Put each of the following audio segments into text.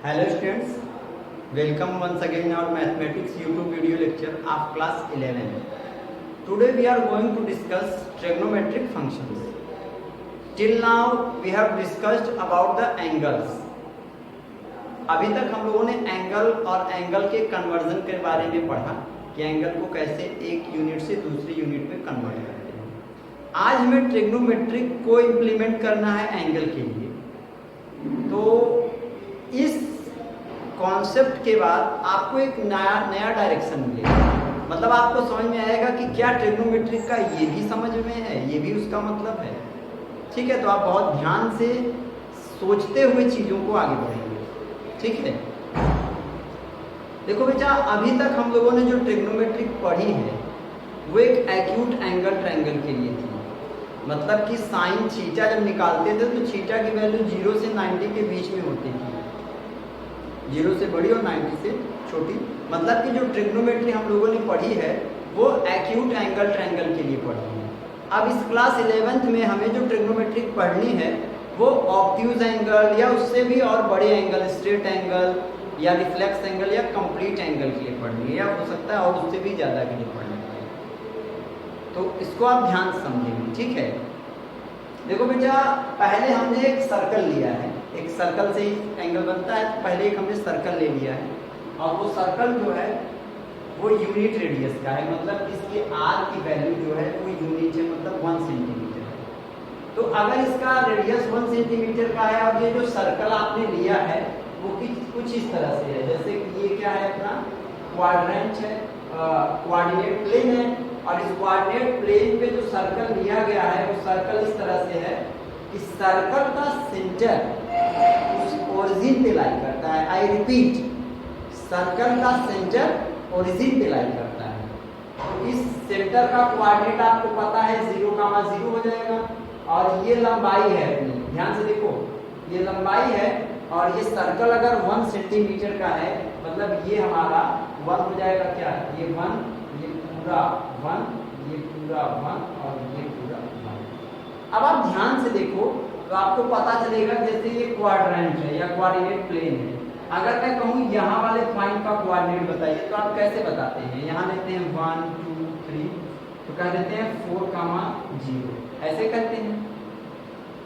Hello students, welcome once again in our mathematics YouTube video lecture of class 11. Today we are going to discuss trigonometric functions. Till now we have discussed about the angles. अभी तक हम लोगों ने angle और angle के conversion के बारे में पढ़ा कि एंगल को कैसे एक यूनिट से दूसरी यूनिट में कन्वर्ट करते हैं। आज हमें ट्रिग्नोमेट्रिक को इम्प्लीमेंट करना है एंगल के लिए। तो इस कॉन्सेप्ट के बाद आपको एक नया डायरेक्शन मिलेगा, मतलब आपको समझ में आएगा कि क्या ट्रिग्नोमेट्रिक का ये भी समझ में है, ये भी उसका मतलब है। ठीक है, तो आप बहुत ध्यान से सोचते हुए चीज़ों को आगे बढ़ेंगे। ठीक है, देखो बेटा, अभी तक हम लोगों ने जो ट्रिग्नोमेट्रिक पढ़ी है वो एक एक्यूट एंगल ट्रायंगल के लिए थी। मतलब कि साइन थीटा जब निकालते थे तो थीटा की वैल्यू 0 से 90 के बीच में होती थी, 0 से बड़ी और 90 से छोटी। मतलब कि जो ट्रिग्नोमेट्री हम लोगों ने पढ़ी है वो एक्यूट एंगल ट्रायंगल के लिए पढ़ी है। अब इस क्लास 11th में हमें जो ट्रिग्नोमेट्रिक पढ़नी है वो ऑब्ट्यूज एंगल या उससे भी और बड़े एंगल, स्ट्रेट एंगल या रिफ्लेक्स एंगल या कंप्लीट एंगल के लिए पढ़नी है, या हो सकता है और उससे भी ज़्यादा के लिए पढ़नी है। तो इसको आप ध्यान से समझेंगे। ठीक है, देखो बेटा, पहले हमने एक सर्कल लिया है, एक सर्कल से ही एंगल बनता है। तो पहले एक हमने सर्कल ले लिया है और वो सर्कल जो है वो यूनिट रेडियस का है, मतलब इसकी आर की वैल्यू जो है वो यूनिट है, मतलब 1 सेंटीमीटर है। तो अगर इसका रेडियस 1 सेंटीमीटर का है और ये जो सर्कल आपने लिया है वो कुछ इस तरह से है, जैसे कि ये क्या है, अपना क्वाड्रेंट है, कोऑर्डिनेट प्लेन है, और इस कोऑर्डिनेट प्लेन पे जो सर्कल लिया गया है वो सर्कल इस तरह से है कि सर्कल का सेंटर उस ओरिजिन पे लाई करता है। आई रिपीट, सर्कल का सेंटर ओरिजिन पे लाई करता है। तो इस सेंटर का कोऑर्डिनेट आपको पता है 0, 0 हो जाएगा, और ये लंबाई है अपनी, ध्यान से देखो, ये लंबाई है और ये सर्कल अगर 1 सेंटीमीटर का है मतलब ये हमारा 1 हो जाएगा। क्या ये 1, ये पूरा 1, ये पूरा 1 और ये पूरा 1। अब आप ध्यान से देखो तो आपको पता चलेगा, जैसे ये क्वाड्रेंट है या कोऑर्डिनेट प्लेन है, अगर मैं कहूँ यहाँ वाले पॉइंट का कोऑर्डिनेट बताइए तो आप कैसे बताते हैं? यहाँ लेते हैं 1 2 3, तो कह देते हैं 4, 0, ऐसे करते हैं।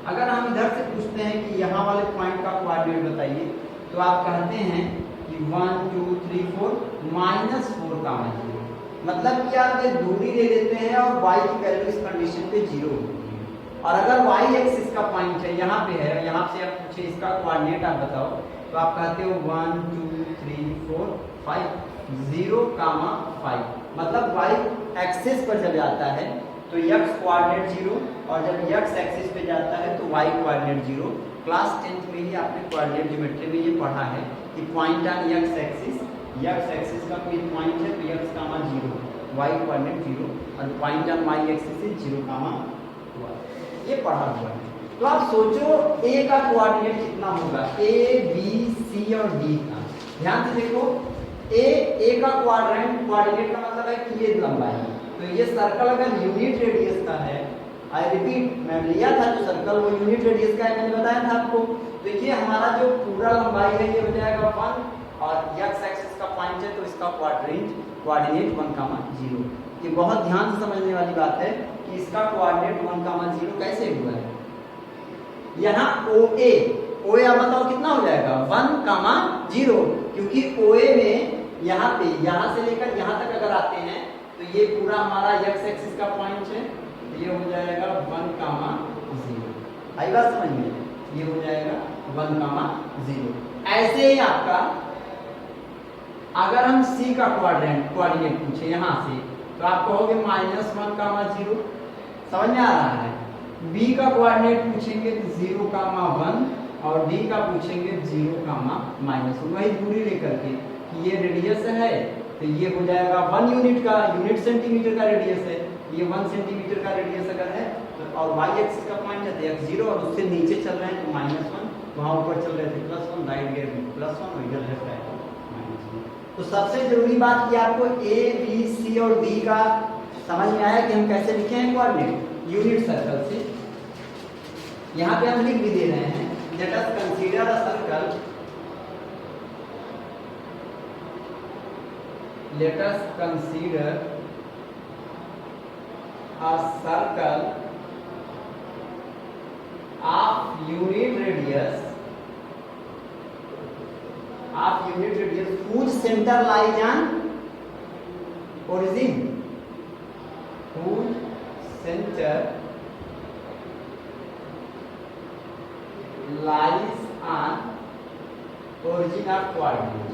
अगर हम इधर से पूछते हैं कि यहाँ वाले पॉइंट का कोऑर्डिनेट बताइए तो आप कहते हैं कि 1 2 3 4 -4, 0। मतलब कि आप ये दूरी ले लेते हैं और y की वैल्यू इस कंडीशन पे 0 होती है। और अगर y एक्सिस का पॉइंट है, यहाँ पे है, यहाँ से आप पूछे इसका कोऑर्डिनेट आप बताओ, तो आप कहते हो 1 2 3 4 5 0, 5। मतलब y एक्सिस पर जब जाता है तो x कोऑर्डिनेट 0, और जब x एक्सिस पे जाता है तो y कोऑर्डिनेट 0। क्लास 10th में ही आपने कोऑर्डिनेट ज्योमेट्री में ये पढ़ा है कि पॉइंट ऑन x एक्सिस का कोई पॉइंट है तो x, 0, y कोऑर्डिनेट 0, और point on y axis is 0, 1। ये पढ़ा हुआ है। तो आप सोचो a का कोऑर्डिनेट कितना होगा, a b c और d का। ध्यान से देखो, a का कोऑर्डिनेट का मतलब है कि ये लंबाई है। तो ये सर्कल अगर यूनिट रेडियस का है, आई रिपीट, मैं लिया था जो सर्कल वो यूनिट रेडियस का है, मैंने बताया था आपको। तो ये हमारा जो पूरा लंबाई है ये हो जाएगा 1, और x एक्सिस का पॉइंट है तो इसका कोऑर्डिनेट 1, 0। ये बहुत ध्यान से समझने वाली बात है कि इसका कोऑर्डिनेट 1, 0 कैसे हुआ है। यहाँ OA बताओ कितना हो जाएगा, 1, 0, क्योंकि OA में यहाँ से लेकर यहाँ तक अगर आते हैं तो ये पूरा हमारा x एक्सिस का पॉइंट है, तो ये हो जाएगा 1, 0। आई बात समझ में, ये हो जाएगा 1, 0। ऐसे ही आपका अगर हम C का कोऑर्डिनेट पूछे यहाँ से तो आप कहोगे -1, 0। समझ में आ रहा है। B का कोऑर्डिनेट पूछेंगे तो 0, 1, और D का पूछेंगे 0, -1। वही दूरी लेकर के कि ये रेडियस है तो ये हो जाएगा 1 यूनिट सेंटीमीटर का रेडियस है, ये 1 सेंटीमीटर का रेडियस अगर है तो, और y एक्सिस का पॉइंट है तो x 0, और उससे नीचे चल रहे हैं तो -1, वहाँ ऊपर चल रहे थे +1, राइट गए +1 और इधर लेफ्ट है -1। तो सबसे जरूरी बात कि आपको a b c और d का समझ में आया कि हम कैसे लिखे हैं कोऑर्डिनेट यूनिट सर्कल से। यहाँ पे हम लिख भी दे रहे हैं, late us consider a circle let us consider a circle of unit radius whose center lies on origin, whose center lies on origin of coordinate।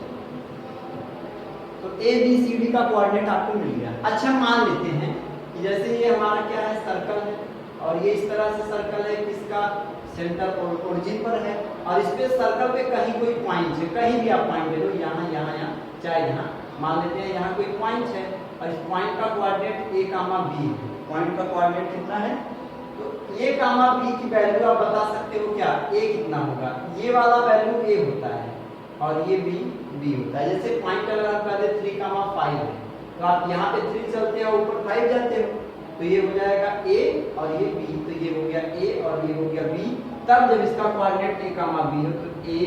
तो ए बी सी डी का कोऑर्डिनेट आपको मिल गया। अच्छा मान लेते हैं कि जैसे ये हमारा क्या है, सर्कल है, और ये इस तरह से सर्कल है, किसका सेंटर ओरिजिन पर है, और इस पे सर्कल पे कहीं कोई पॉइंट है, कहीं भी आप पॉइंट ले लो, यहाँ यहाँ यहाँ चाहे यहाँ, मान लेते हैं यहाँ कोई पॉइंट है और इस पॉइंट का कोऑर्डिनेट ए कामा बी है। पॉइंट का कोऑर्डिनेट कितना है, तो ए कामा बी की वैल्यू आप बता सकते हो क्या, ए कितना होगा, ये वाला वैल्यू ए होता है और ये बी होता है। जैसे पॉइंट अगर आप कहते 3,5 है तो आप यहाँ पे 3 चलते हो, ऊपर 5 जाते हो, तो ये हो जाएगा ए और ये बी, तो ये हो गया ए और ये हो गया बी। तब जब इसका कोऑर्डिनेट ए कामा बी हो तो ए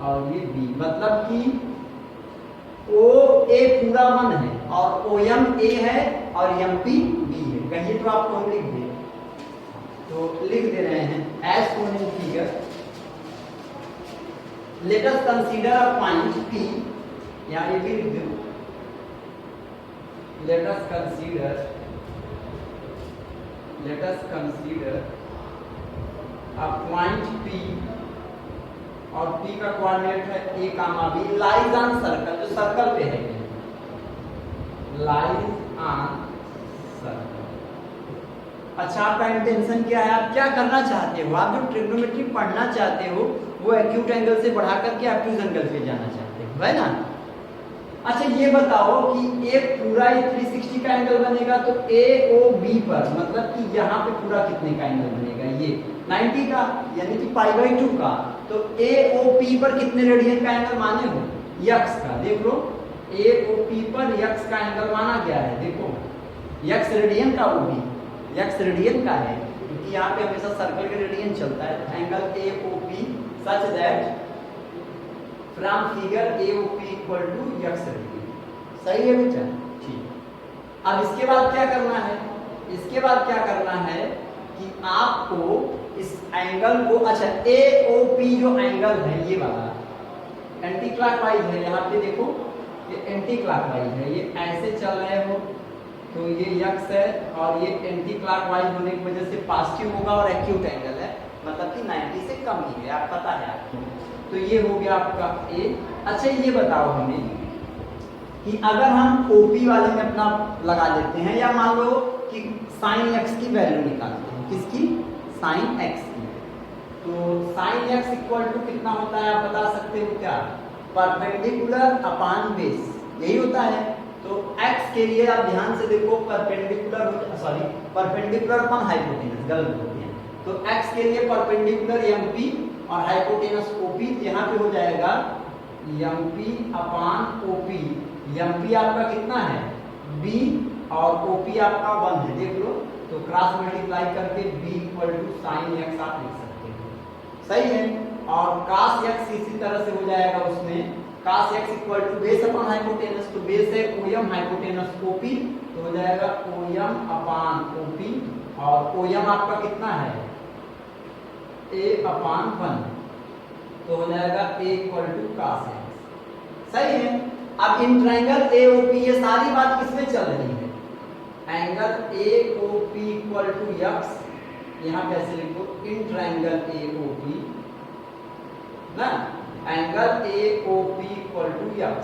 और ये बी, मतलब कि ओ ए पूरा 1 है और ओ एम ए है और एम पी बी है। कहिए तो आपको हम लिख दें, तो लिख दे रहे हैं as shown in figure, let us consider a point P, यहाँ ये भी लिख दो, let us consider a point P, और P का कोऑर्डिनेट है a comma b, lies on circle, जो सर्कल पे है, लाइज ऑन सर्कल। अच्छा आपका इंटेंशन क्या है, आप क्या करना चाहते हो, आप जो ट्रिग्नोमेट्री पढ़ना चाहते हो वो एक्यूट एंगल से बढ़ा करके ऑब्ट्यूज एंगल पे जाना चाहते हो, है ना। अच्छा ये बताओ कि एक पूरा 360 का एंगल बनेगा तो AOB पर, मतलब कि यहाँ पे पूरा कितने का एंगल बनेगा, ये 90 का, यानी कि π/2 का। तो AOP पर कितने रेडियन का एंगल माने हो, x का, देख लो AOP पर x का एंगल माना गया है, देखो x रेडियन का, वो भी x रेडियन का है, क्योंकि यहाँ पे हमेशा सर्कल का रेडियन चलता है। Angle AOP such that from figure AOP equal to x radian, सही है बेटा, ठीक। अब इसके बाद क्या करना है, इसके बाद क्या करना है कि आपको इस एंगल को, अच्छा AOP जो एंगल है ये वाला एंटी क्लॉकवाइज है, यहाँ पे देखो ये एंटी क्लॉकवाइज है, ये ऐसे चल रहे हो तो ये x है और ये एंटी क्लॉकवाइज होने की वजह से पॉजिटिव होगा और एक्यूट एंगल है, मतलब कि 90 से कम ही है, आप पता है आपको। तो ये हो गया आपका A। अच्छा ये बताओ हमें कि अगर हम OP वाले में अपना लगा लेते हैं, या मान लो कि sin x की वैल्यू निकालते हैं, किसकी, sin x की, तो sin x इक्वल टू कितना होता है आप बता सकते हो क्या, परपेंडिकुलर अपॉन बेस, यही होता है। तो x के लिए आप ध्यान से देखो, परपेंडिकुलर अपॉन हाइपोटेनस, गलत बोलते हैं, तो x के लिए परपेंडिकुलर MP और हाइपोटेनस OP, यहाँ पे हो जाएगा MP अपॉन OP। MP आपका कितना है B और OP आपका 1 है, देख लो, तो क्रॉस मल्टीप्लाई करके B equal to sin x आप लिख सकते हो, सही है। और cos x इसी तरह से हो जाएगा, उसमें cos x equal to base upon hypotenuse, तो बेस है OM हाइपोटेनस OP, तो हो जाएगा OM अपॉन OP, और OM आपका कितना है A अपॉन 1, तो हो जाएगा A equal to cos x, सही है। अब इन ट्रायंगल AOP, ये सारी बात किसमें चल रही है, angle AOP equal to x, यहाँ कैसे लिखो, इन ट्रायंगल AOP ना, angle AOP equal to x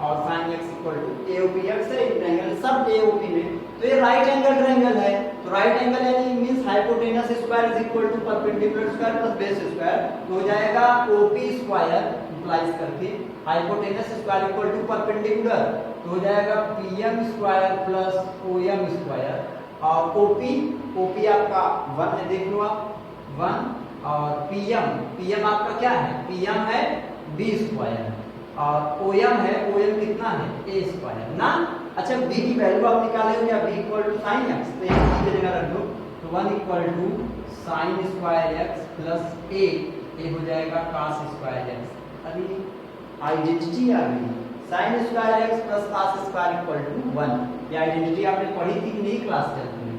और sin x equal to AOP x है, इन ट्रायंगल सब AOP में, तो ये राइट एंगल ट्रायंगल है, तो राइट एंगल यानी means hypotenuse square is equal to perpendicular square plus base square, तो हो जाएगा OP स्क्वायर इम्प्लाइज करके hypotenuse square equal to perpendicular, तो हो जाएगा PM square plus OM square, और OP आपका 1 है, देख लो आप 1, और PM आपका क्या है, PM है B स्क्वायर, और OM है, OM कितना है A स्क्वायर ना। अच्छा B की वैल्यू आप निकाले हो, या B equal to sin x, तो यहाँ B की जगह रख दो, तो 1 equal to sin square x plus A हो जाएगा cos स्क्वायर x। अभी आइडेंटिटी आ गई, sine square x plus cos square equal to 1। ये आइडेंटिटी आपने पढ़ी थी कि नहीं क्लास 10 में?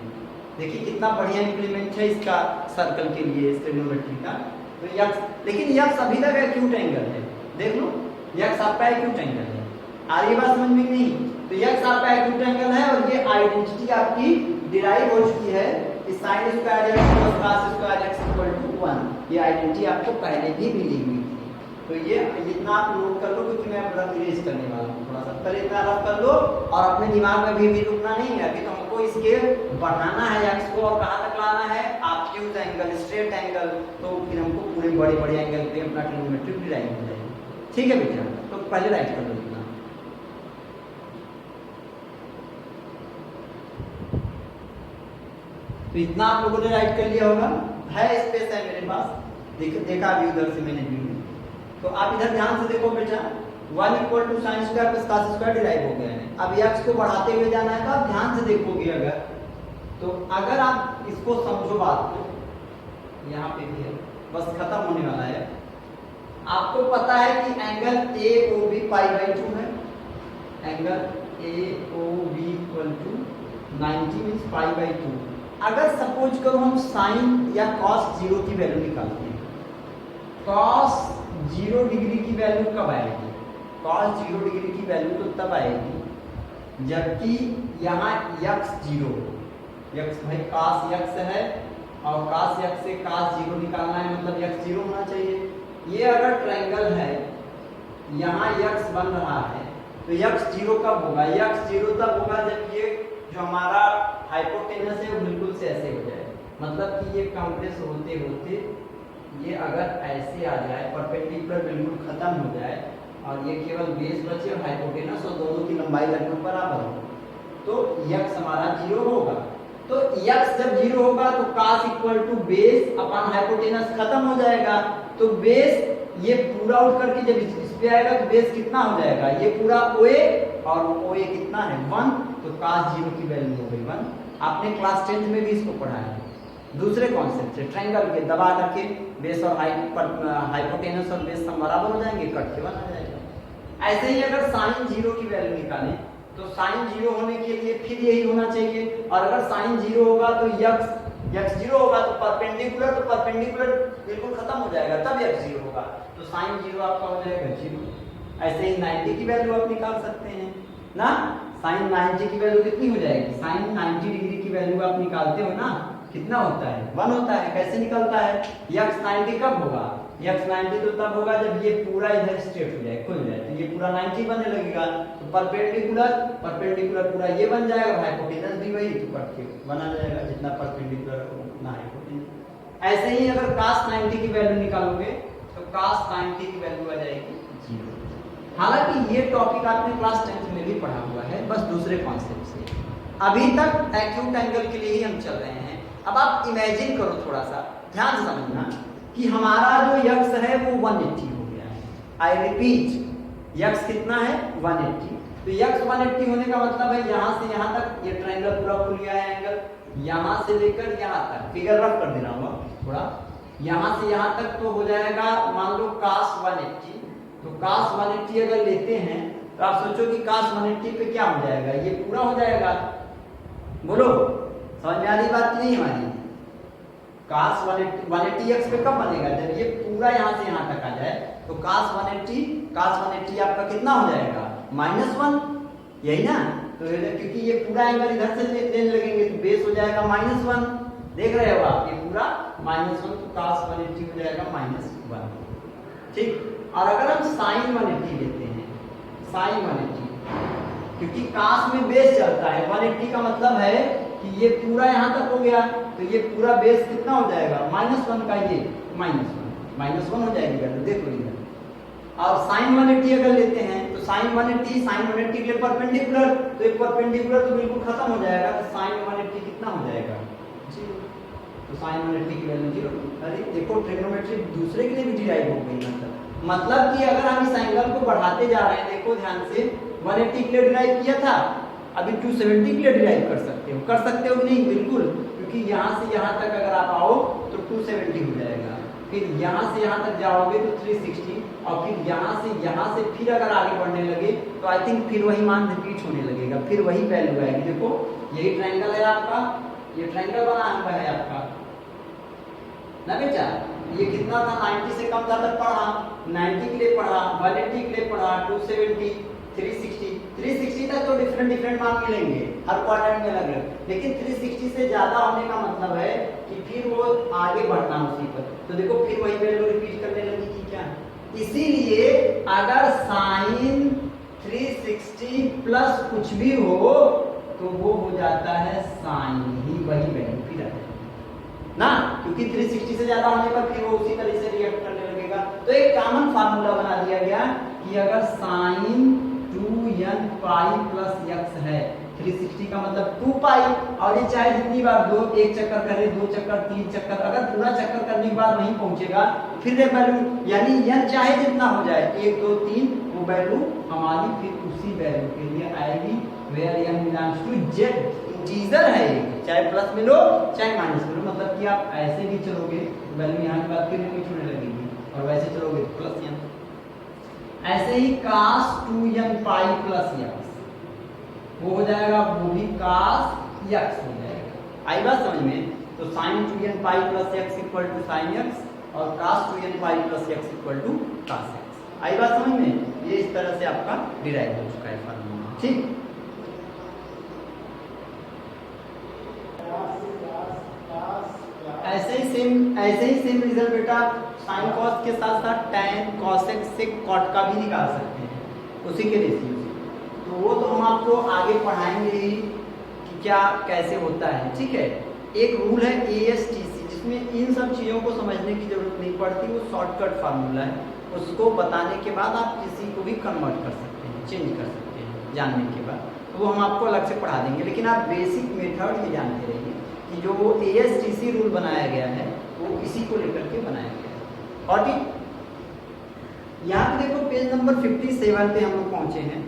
देखिए कितना बढ़िया इंप्लीमेंट है इसका सर्कल के लिए ट्रिग्नोमेट्री का। तो यक्स, लेकिन यक्स अभी तक एक्यूट एंगल है, देख लो यक्स आपका एक्यूट एंगल है। आ रही बात समझ में नहीं? तो यक्स आपका एक्यूट एंगल है और ये आइडेंटिटी आपकी डिराइव हो चुकी है कि sine square x plus cos square x equal to 1। ये आइडेंटिटी आपको पहले भी मिली हुई थी। तो ये इतना आप नोट कर लो क्योंकि मैं रफ इरेज करने वाला हूँ थोड़ा सा, पहले इतना रफ कर लो और अपने दिमाग में भी रुकना नहीं है। अभी तो हमको इसके बढ़ाना है एक्स को और कहाँ तक लाना है, ऑब्ट्यूज एंगल, स्ट्रेट एंगल, तो फिर हमको पूरे बड़े बड़े एंगल पे अपना ट्रिग्नोमेट्रिक डिराइव हो जाएगा। ठीक है बेटा, तो पहले राइट कर लो इतना। तो इतना आप लोगों ने राइट कर लिया होगा, है स्पेस है मेरे पास, देखा अभी उधर से मैंने भी। तो आप इधर ध्यान से देखो बेटा, 1 equal to sine square plus cos square derive हो गया है। अब एक्स को बढ़ाते हुए जाना है तो आप ध्यान से देखोगे अगर, तो अगर आप इसको समझो बात को, यहाँ पे भी है, बस खत्म होने वाला है। आपको पता है कि एंगल ए ओ बी π/2 है, angle A O B equal to 90 means π/2। अगर सपोज करो हम साइन या कॉस 0 की वैल्यू निकालते हैं, कॉस 0 डिग्री की वैल्यू कब आएगी? कॉस 0 डिग्री की वैल्यू तो तब आएगी जबकि यहाँ यक्स 0, यक्स भाई कॉस यक्स है और कॉस यक्स से कॉस 0 निकालना है, मतलब यक्स 0 होना चाहिए। ये अगर ट्रायंगल है, यहाँ यक्स बन रहा है, तो यक्स 0 कब होगा? यक्स 0 तब होगा जब ये जो हमारा हाइपोटेनस है वो बिल्कुल से ऐसे हो जाए, मतलब कि ये कंप्रेस होते होते ये अगर ऐसे आ जाए, परपेंडिकुलर बिल्कुल खत्म हो जाए और ये केवल बेस बचे और हाइपोटेनस और दोनों की लंबाई लगभग बराबर हो, तो यक्स हमारा 0 होगा। तो यक्स जब 0 होगा तो cos equal to base upon hypotenuse खत्म हो जाएगा। तो बेस ये पूरा उठ करके जब इस पे आएगा तो बेस कितना हो जाएगा? ये पूरा OA और OA कितना है? 1। तो cos 0 की वैल्यू हो गई 1। आपने क्लास 10th में भी इसको पढ़ा है दूसरे कॉन्सेप्ट से, ट्रायंगल के दबा करके बेस और हाइपोटेनस और बेस सब बराबर हो जाएंगे, कट के 1 आ जाएगा। ऐसे ही अगर साइन 0 की वैल्यू निकालें तो साइन 0 होने के लिए फिर यही होना चाहिए, और अगर साइन 0 होगा तो यक्स 0 होगा तो परपेंडिकुलर बिल्कुल खत्म हो जाएगा, तब यक्स 0 होगा, तो साइन 0 आपका हो जाएगा 0। ऐसे ही 90 की वैल्यू आप निकाल सकते हैं ना, साइन 90 की वैल्यू कितनी हो जाएगी? साइन 90 डिग्री की वैल्यू आप निकालते हो ना, कितना होता है? 1 होता है। कैसे निकलता है? यक्स 90 कब होगा? यक्स 90 तो तब होगा जब ये पूरा इधर स्ट्रेट हो जाए, खुल जाए, तो ये पूरा 90 बनने लगेगा, तो परपेंडिकुलर पूरा ये बन जाएगा, हाइपोटेनस भी वही, तो कट के बना जाएगा, जितना परपेंडिकुलर उतना हाइपोटेनस। ऐसे ही अगर cos 90 की वैल्यू निकालोगे तो cos 90 की वैल्यू आ जाएगी 0। हालांकि ये टॉपिक आपने क्लास 10th में भी पढ़ा हुआ है, बस दूसरे कॉन्सेप्ट से। अभी तक एक्यूट एंगल के लिए ही हम चल रहे हैं। अब आप इमेजिन करो, थोड़ा सा ध्यान से समझना कि हमारा जो यक्स है वो 180 हो गया है। आई रिपीट, यक्स कितना है? 180। तो यक्स 180 होने का मतलब है यहाँ से यहाँ तक ये ट्रायंगल पूरा खुल गया है एंगल, यहाँ से लेकर यहाँ तक, फिगर रफ कर दे रहा हूँ थोड़ा, यहाँ से यहाँ तक तो हो जाएगा मान लो cos 180। तो cos 180 अगर लेते हैं तो आप सोचो कि cos 180 पे क्या हो जाएगा? ये पूरा हो जाएगा। बोलो समझ में आ रही बात नहीं हमारी? cos 180 x पे कब बनेगा? जब ये पूरा यहाँ से यहाँ तक आ जाए, तो cos 180 आपका कितना हो जाएगा? -1, यही ना? तो क्योंकि ये पूरा एंगल इधर से लेने लगेंगे तो बेस हो जाएगा -1, देख रहे हो आप, ये पूरा -1, तो cos 180 हो जाएगा -1। ठीक, और अगर हम sin 180 लेते हैं, sin 180, क्योंकि cos में बेस चलता है, 180 का मतलब है कि ये पूरा यहाँ तक हो गया, तो ये पूरा बेस कितना हो जाएगा? -1 का, ये -1 हो जाएगी वैल्यू, देखो इधर। और sin 180 अगर लेते हैं तो sin 180 के लिए परपेंडिकुलर, तो एक परपेंडिकुलर तो बिल्कुल खत्म हो जाएगा, तो sin 180 कितना हो जाएगा? 0। तो sin 180 की वैल्यू 0। अरे देखो ट्रिग्नोमेट्री दूसरे के लिए भी डिराइव हो गई, मतलब कि अगर हम इस एंगल को बढ़ाते जा रहे हैं, देखो ध्यान से, 180 के लिए डिराइव किया था, अभी 270 के लिए डिराइव कर सकते हो कि नहीं? बिल्कुल, क्योंकि यहाँ से यहाँ तक अगर आप आओ तो 270 हो जाएगा। फिर यहाँ से यहाँ तक जाओगे तो 360, और फिर यहाँ से फिर अगर आगे बढ़ने लगे तो आई थिंक फिर वही मान रिपीट होने लगेगा, फिर वही वैल्यू आएगी। देखो यही ट्रायंगल है आपका, ये ट्रायंगल बना हुआ है आपका ना बेटा। ये कितना था, 90 से कम था तक पढ़ा, 90 के लिए पढ़ा, 180 के लिए पढ़ा, 270, 360 तक तो डिफरेंट मान मिलेंगे हर क्वाड्रेंट में अलग, लेकिन 360 से ज्यादा होने का मतलब है कि फिर वो आगे बढ़ना उसी पर। तो देखो फिर वही वैल्यू रिपीट करने लगी थी क्या। इसीलिए अगर साइन 360 प्लस कुछ भी हो तो वो हो जाता है साइन ही वही वैल्यू फिर ना, क्योंकि 360 से ज्यादा होने पर फिर वो उसी तरह से रिएक्ट करने लगेगा। तो एक कॉमन फार्मूला बना दिया गया कि अगर sign 2n pi plus x है, 360 का मतलब 2 पाई, और ये चाहे जितनी बार दो, एक चक्कर करे, 2 चक्कर, 3 चक्कर, अगर पूरा चक्कर करने के बाद वहीं पहुंचेगा फिर वैल्यू, यानी n चाहे जितना हो जाए 1 2 3, वो वैल्यू हमारी फिर उसी वैल्यू के लिए आएगी where n belongs to z। Integer है ये, चाहे प्लस मिलो चाहे माइनस मिलो, मतलब कि आप ऐसे भी चलोगे वैल्यू यहाँ के बाद फिर रिपीट होने लगेगी, और वैसे चलोगे प्लस n। ऐसे ही cos 2n pi plus x वो हो जाएगा, वो भी cos x हो जाएगा। आई बात समझ में। तो sin 2n pi plus x equal to sin x, और cos 2n pi plus x equal to cos x। आई बात समझ में। ये इस तरह से आपका डिराइव हो चुका है फार्मूला, ठीक। ऐसे ही सेम रिजल्ट बेटा साइन कॉस के साथ साथ tan cos x से cot का भी निकाल सकते हैं उसी के रेशियो से। तो वो तो हम आपको आगे पढ़ाएंगे ही कि क्या कैसे होता है, ठीक है। एक रूल है ASTC जिसमें इन सब चीज़ों को समझने की जरूरत नहीं पड़ती, वो शॉर्टकट फार्मूला है, उसको बताने के बाद आप किसी को भी कन्वर्ट कर सकते हैं, चेंज कर सकते हैं जानने के बाद, तो वो हम आपको अलग से पढ़ा देंगे। लेकिन आप बेसिक मेथड ये जानते रहिए कि जो ASTC रूल बनाया गया है वो इसी को लेकर के बनाया गया है। और ठीक यहाँ पे देखो पेज नंबर 57 पे हम लोग पहुंचे हैं,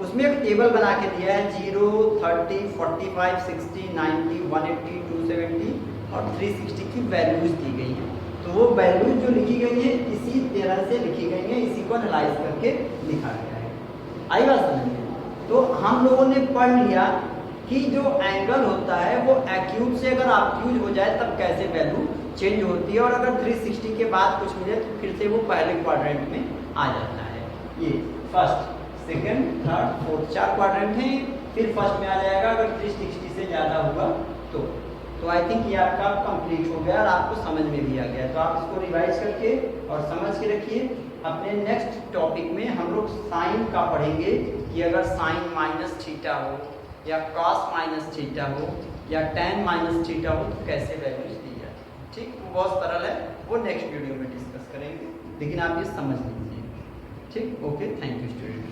उसमें एक टेबल बना के दिया है 0, 30, 45, 60, 90, 180, 270 और 360 की वैल्यूज दी गई हैं। तो वो वैल्यूज जो लिखी गई है इसी तरह से लिखी गई है, इसी को एनालाइज करके लिखा गया है। आई बात समझ में। तो हम लोगों ने पढ़ लिया कि जो एंगल होता है वो एक्यूट से अगर ऑब्ट्यूज हो जाए तब कैसे वैल्यू चेंज होती है, और अगर 360 के बाद कुछ मिले तो फिर से वो पहले क्वाड्रेंट में आ जाता है। ये first, second, third, fourth 4 quadrant हैं, फिर फर्स्ट में आ जाएगा अगर 360 से ज़्यादा होगा तो आई थिंक ये आपका कंप्लीट हो गया और आपको समझ में भी आ गया। तो आप इसको रिवाइज करके और समझ के रखिए। अपने नेक्स्ट टॉपिक में हम लोग साइन का पढ़ेंगे कि अगर साइन माइनस थीटा हो या कॉस माइनस थीटा हो या tan माइनस थीटा हो तो कैसे वैल्यूज दी जाती है, ठीक। वो बहुत सरल है, वो नेक्स्ट वीडियो में डिस्कस करेंगे, लेकिन आप ये समझ लीजिए, ठीक। Okay, thank you student.